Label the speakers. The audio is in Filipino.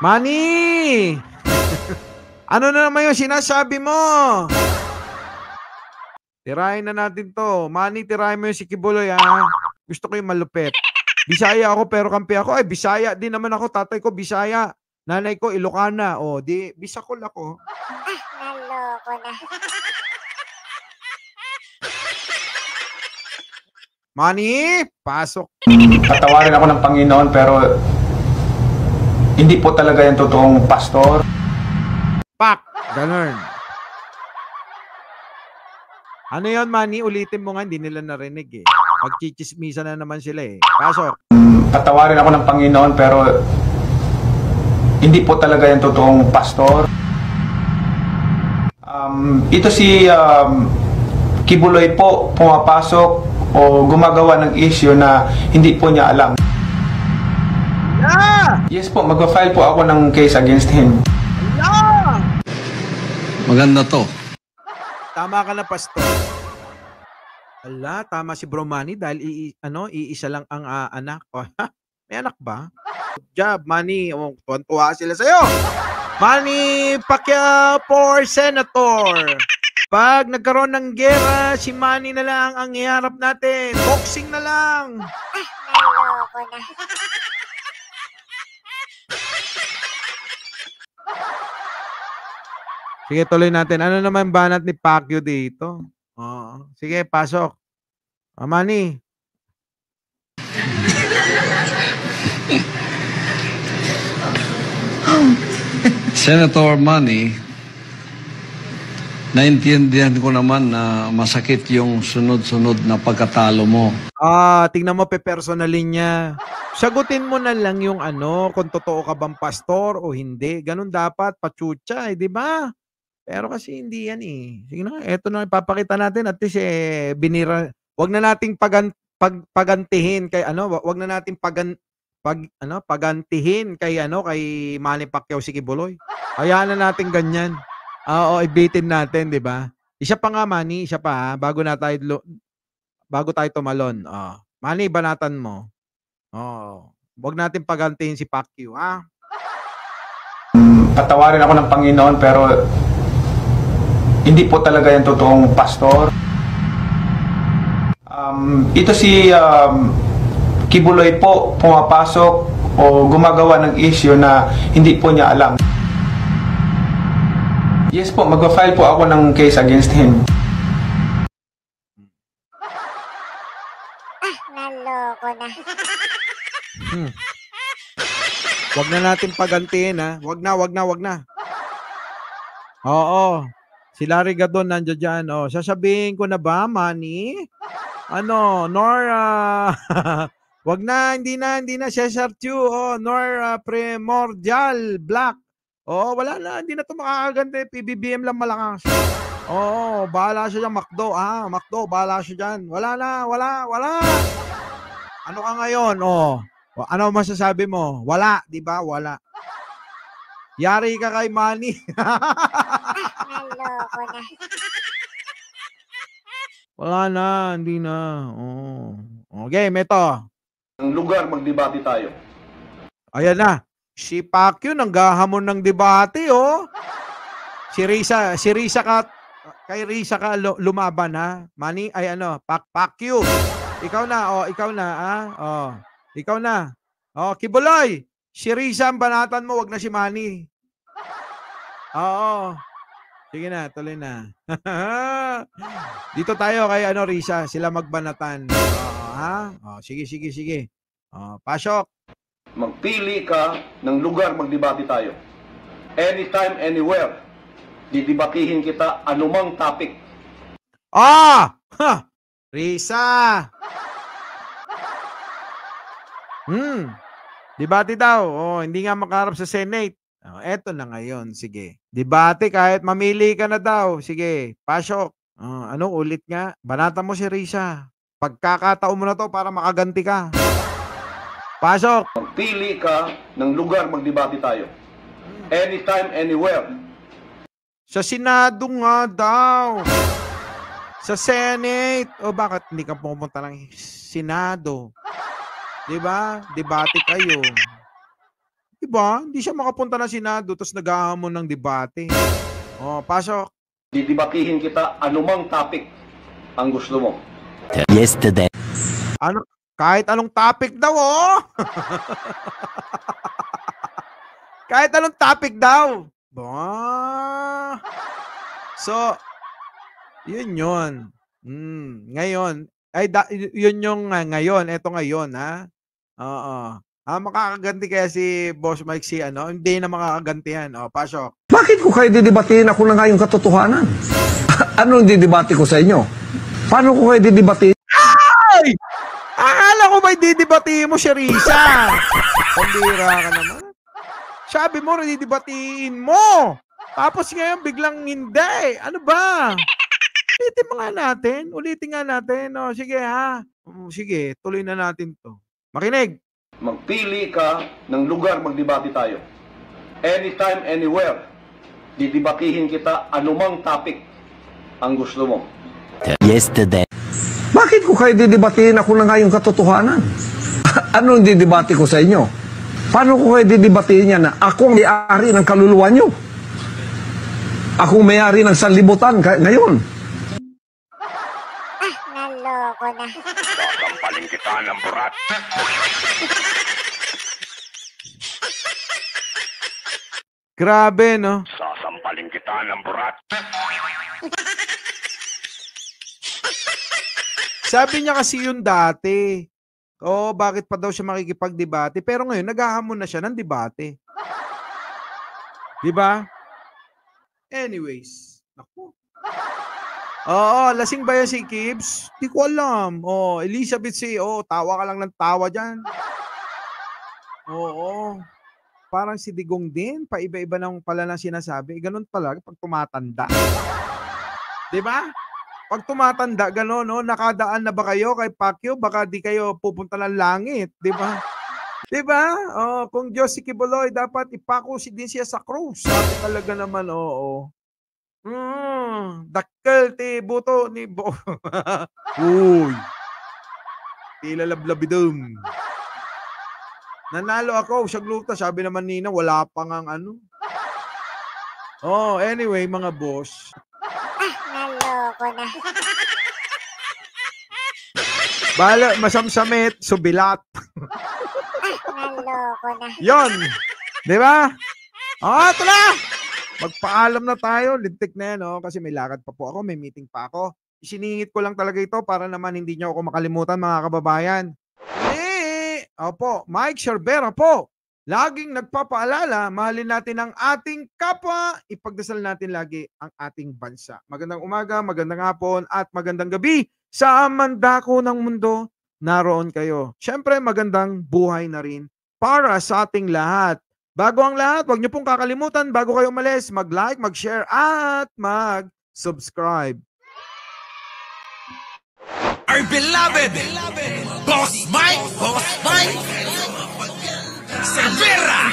Speaker 1: Manny! Ano na naman yung sinasabi mo? Tirahin na natin to. Manny, tirahin mo yung si Kibuloy, ha? Gusto ko yung malupit. Bisaya ako pero kampi ako. Ay, Bisaya din naman ako. Tatay ko Bisaya. Nanay ko Ilocana. O, di Bisakol ako.
Speaker 2: Naloko na.
Speaker 1: Manny, pasok.
Speaker 3: Patawarin ako ng Panginoon pero hindi po talaga yung totoong pastor.
Speaker 1: Pak! Ganun. Ano yun, Manny? Ulitin mo nga. Hindi nila narinig eh. Magchichismisa na naman sila eh. Pasok.
Speaker 3: Patawarin ako ng Panginoon pero hindi po talaga yung totoong pastor. Ito si Kibuloy po pumapasok o gumagawa ng issue na hindi po niya alam.
Speaker 1: Yeah!
Speaker 3: Yes po, magpa-file po ako ng case against him.
Speaker 1: Yeah!
Speaker 4: Maganda to.
Speaker 1: Tama ka na, pastor. Ala, tama si Bro Manny dahil iisa lang ang anak. May anak ba? Good job, Manny. Tuwan-tuwa sila sa'yo. Manny Pacquiao for Senator. Pag nagkaroon ng gera, si Manny na lang ang iharap natin. Boxing na lang.
Speaker 2: Naloko na.
Speaker 1: Sige, tuloy natin. Ano naman banat ni Pacquiao dito? Sige, pasok. Manny.
Speaker 4: Senator Manny, naintindihan ko naman na masakit yung sunod-sunod na pagkatalo mo.
Speaker 1: Tingnan mo pe-personalin niya. Sagutin mo na lang yung kung totoo ka bang pastor o hindi. Ganun dapat, pachucha, di ba? Pero kasi hindi yan eh. Sige na, eto na ipapakita natin at least binira. Wag na nating pagantihin kay wag na nating pagantihin kay kay Manny Pacquiao si Kibuloy. Hayaan na natin ganyan. Oo, ibitin natin, 'di ba? Isa pa nga, Manny, isa pa ha, bago tayo tumalon. Manny, banatan mo. Wag natin pagantihin si Pacquiao, ha?
Speaker 3: Patawarin ako ng Panginoon pero hindi po talaga yung totoong pastor. Ito si Kibuloy po pumapasok o gumagawa ng issue na hindi po niya alam. Yes po, magpa-file po ako ng case against him.
Speaker 2: Naloko na.
Speaker 1: Wag na natin pagantihin, ha? Wag na. Oo. Si Larry Gadon nandiyan dyan. Sasabihin ko na ba, Manny? Nora, wag na, hindi na, Cesar Chu, Nora Primordial Black. Wala na, hindi na ito makakaganda, PBBM lang malakas. Bahala siya dyan, Macdo, bahala siya dyan. Wala na, wala. Ano ka ngayon, ano masasabi mo? Wala, di ba? Wala. Yari ka kay Manny.
Speaker 2: Naloko na.
Speaker 1: Wala na, hindi na. Okay, ito.
Speaker 5: Ang lugar magdebate tayo.
Speaker 1: Ayan na. Si Pacquiao nanggahamon ng debate, Si Risa kay Risa ka lumaban, ha? Manny, ay Pacquiao. Ikaw na, Ikaw na. Kibuloy, si Risa ang banatan mo, wag na si Manny. Oo. Sige na, tuloy na. Dito tayo kay Risa, sila magbanatan. Ha? Sige. Pasok.
Speaker 5: Magpili ka ng lugar magdebate tayo. Anytime, anywhere. Didibatihin kita anumang topic.
Speaker 1: Risa. Debate daw. Hindi nga makaharap sa Senate. Eto na ngayon. Sige. Debate kahit mamili ka na daw. Sige. Pasok. Ulit nga. Banatan mo si Risa. Pagkakataon mo na to para makaganti ka. Pasok.
Speaker 5: Magpili ka ng lugar magdebate tayo. Anytime, anywhere.
Speaker 1: Sa Senado nga daw. Sa Senate. Bakit hindi ka pumunta ng Senado? Diba? Debate kayo. Diba? Hindi siya makapunta ng Senado tapos naghahamon ng debate. Oh, pasok.
Speaker 5: Didibatihin kita anumang topic ang gusto mo.
Speaker 1: Ano, kahit anong topic daw, oh. Kahit anong topic daw. Ba. So, yun. Ngayon, yun yung ngayon. Ito ngayon, ha? Oo. Makakaganti kaya si Boss Mike si ano? Hindi na makakaganti yan. O, pasok.
Speaker 6: Bakit ko kayo didebatiin? Ako na nga yung katotohanan. Anong didebate ko sa inyo? Paano ko kayo didebatiin?
Speaker 1: Ay! Akala ko ba'y didebatiin mo si Risa? Pambira ka naman. Sabi mo, didebatiin mo. Tapos ngayon, biglang hindi. Ano ba? Ulitin nga natin. O, sige ha. Sige, tuloy na natin to. Makinig.
Speaker 5: Magpili ka ng lugar magdebate tayo. Anytime, anywhere. Didibatihin kita anumang topic ang gusto mo.
Speaker 6: Bakit ko kayo didebatiin? Ako na nga yung katotohanan. Anong didebate ko sa inyo? Paano ko kayo didebatiin yan na ako ang may-ari ng kaluluwa nyo? Ako ang may-ari ng sanlibutan ngayon.
Speaker 2: Naloko na.
Speaker 7: Sasampalin kita ng burat.
Speaker 1: Grabe, no?
Speaker 7: Sasampalin kita ng burat.
Speaker 1: Sabi niya kasi yun dati. Bakit pa daw siya makikipagdebate? Pero ngayon, naghahamon na siya ng debate. Diba? Anyways. Naku. Oo, lasing ba yan si Kibbs? Di ko alam. Elizabeth si, tawa ka lang ng tawa dyan. Oo. Parang si Digong din, paiba-iba nang pala ng sinasabi. Ganun pala pag tumatanda. Diba? Pag tumatanda, gano'n, no? Nakadaan na ba kayo kay Pacquiao? Baka di kayo pupunta ng langit, di ba? Di ba? Kung Diyos si Kibuloy, dapat ipako din siya sa krus. Sabi talaga naman, oo. Dakkel ti buto ni Bo. Uy. Tila lablabidum. Nanalo ako, siya gluta. Sabi naman nina, wala pa ngang ano. Anyway, mga boss.
Speaker 2: Naloko na.
Speaker 1: Bala, masamsamit, subilat.
Speaker 2: Naloko na.
Speaker 1: Yon. Di ba? Ito na. Magpaalam na tayo. Lintik na yan, kasi may lakad pa po ako. May meeting pa ako. Isiningit ko lang talaga ito para naman hindi niyo ako makalimutan, mga kababayan. Opo, Mike Sherbera po. Laging nagpapaalala, mahalin natin ang ating kapwa, ipagdasal natin lagi ang ating bansa. Magandang umaga, magandang hapon, at magandang gabi sa mandako ng mundo. Naroon kayo. Siyempre, magandang buhay na rin para sa ating lahat. Bago ang lahat, huwag niyo pong kakalimutan, bago kayo umalis, mag-like, mag-share, at mag-subscribe.
Speaker 8: Our beloved Boss Mike Severa.